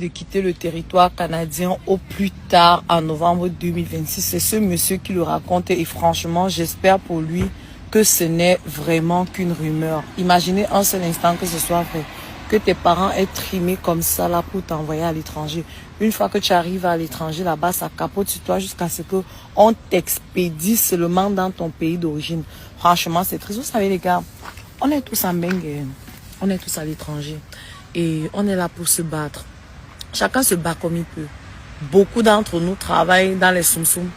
de quitter le territoire canadien au plus tard en novembre 2026. C'est ce monsieur qui le raconte et franchement, j'espère pour lui que ce n'est vraiment qu'une rumeur. Imaginez un seul instant que ce soit vrai. Que tes parents aient trimé comme ça là pour t'envoyer à l'étranger. Une fois que tu arrives à l'étranger, là-bas, ça capote sur toi jusqu'à ce qu'on t'expédie seulement dans ton pays d'origine. Franchement, c'est triste. Vous savez, les gars, on est tous en bengue. On est tous à l'étranger. Et on est là pour se battre. Chacun se bat comme il peut. Beaucoup d'entre nous travaillent dans les soum-soum.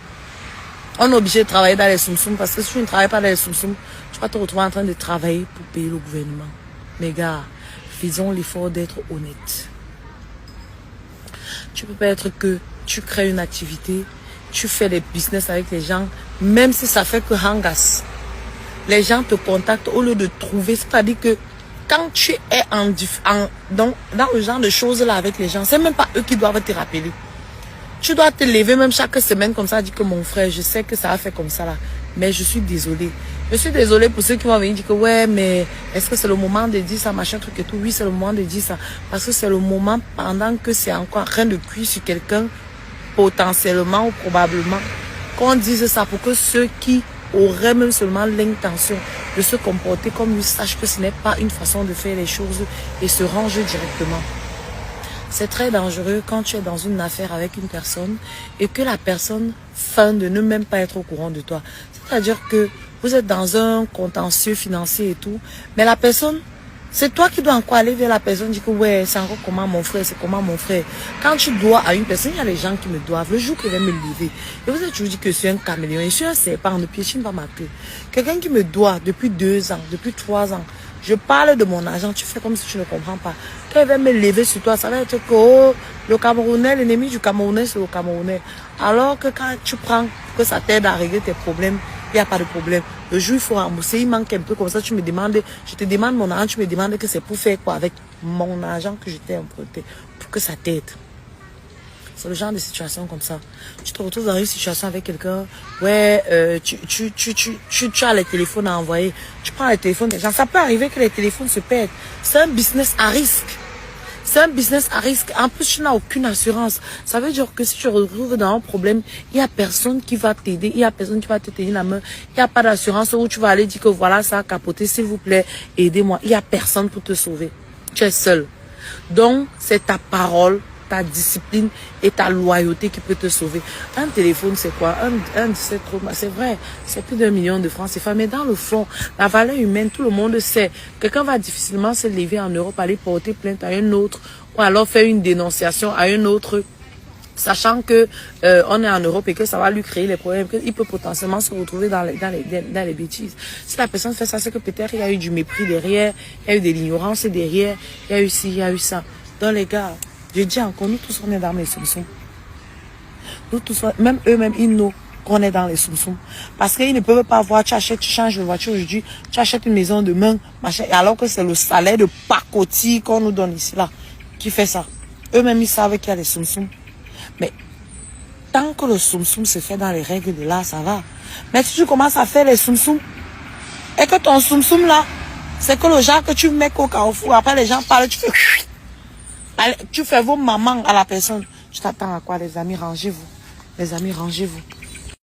On est obligé de travailler dans les soum-soum parce que si tu ne travailles pas dans les soum-soum, tu vas te retrouver en train de travailler pour payer le gouvernement. Les gars, faisons l'effort d'être honnête. Tu peux pas être que tu crées une activité, tu fais des business avec les gens, même si ça fait que hangas. Les gens te contactent au lieu de trouver, c'est-à-dire que quand tu es dans le genre de choses-là avec les gens, c'est même pas eux qui doivent te rappeler. Tu dois te lever même chaque semaine comme ça, dire que mon frère, je sais que ça a fait comme ça là, mais je suis désolée. Je suis désolée pour ceux qui vont venir dire que ouais, mais est-ce que c'est le moment de dire ça, machin, truc et tout. Oui, c'est le moment de dire ça. Parce que c'est le moment pendant que c'est encore en train de cuire sur quelqu'un, potentiellement ou probablement, qu'on dise ça pour que ceux qui auraient même seulement l'intention de se comporter comme lui sachent que ce n'est pas une façon de faire les choses et se ranger directement. C'est très dangereux quand tu es dans une affaire avec une personne et que la personne feint de ne même pas être au courant de toi. C'est-à-dire que vous êtes dans un contentieux financier et tout, mais la personne, c'est toi qui dois encore aller vers la personne, dire que ouais, c'est encore comment mon frère, c'est comment mon frère. Quand tu dois à une personne, il y a des gens qui me doivent. Le jour que je vais me lever, et vous êtes toujours dit que je suis un caméléon, je suis un serpent, ne piétine pas ma queue. Quelqu'un qui me doit depuis 2 ans, depuis 3 ans, je parle de mon argent, tu fais comme si tu ne comprends pas. Quand il va me lever sur toi, ça va être que oh, le Camerounais, l'ennemi du Camerounais, c'est le Camerounais. Alors que quand tu prends, que ça t'aide à régler tes problèmes, il n'y a pas de problème. Le jour, il faut rembourser, il manque un peu comme ça, tu me demandes, je te demande mon argent, tu me demandes que c'est pour faire quoi avec mon argent que je t'ai emprunté, pour que ça t'aide. C'est le genre de situation comme ça. Tu te retrouves dans une situation avec quelqu'un, ouais, tu as les téléphones à envoyer, tu prends les téléphones des gens. Ça peut arriver que les téléphones se perdent. C'est un business à risque. C'est un business à risque. En plus, tu n'as aucune assurance. Ça veut dire que si tu te retrouves dans un problème, il n'y a personne qui va t'aider, il n'y a personne qui va te tenir la main. Il n'y a pas d'assurance où tu vas aller dire que voilà, ça a capoté, s'il vous plaît, aidez-moi. Il n'y a personne pour te sauver. Tu es seul. Donc, c'est ta parole, ta discipline et ta loyauté qui peut te sauver. Un téléphone, c'est quoi? Un 17 Pro, c'est vrai, c'est plus d'1 million de francs CFA. Mais dans le fond, la valeur humaine, tout le monde sait. Quelqu'un va difficilement se lever en Europe, aller porter plainte à un autre, ou alors faire une dénonciation à un autre, sachant que on est en Europe et que ça va lui créer les problèmes, qu'il peut potentiellement se retrouver dans les bêtises. Si la personne fait ça, c'est que peut-être il y a eu du mépris derrière, il y a eu de l'ignorance derrière, il y a eu ci, il y a eu ça. Donc les gars, je dis encore, nous tous on est dans les soum-soum. Nous tous, même eux-mêmes, ils nous qu'on est dans les soum-soum. Parce qu'ils ne peuvent pas voir, tu achètes, tu changes de voiture aujourd'hui, tu achètes une maison demain, machin, alors que c'est le salaire de pacotille qu'on nous donne ici, là, qui fait ça. Eux-mêmes, ils savent qu'il y a des soum-soum. Mais tant que le soum-soum se fait dans les règles de l'art, ça va. Mais si tu commences à faire les soum-soum, et que ton soum-soum là, c'est que le genre que tu mets au carrefour, après les gens parlent, tu fais... Allez, tu fais vos mamans à la personne. Tu t'attends à quoi, les amis? Rangez-vous. Les amis, rangez-vous.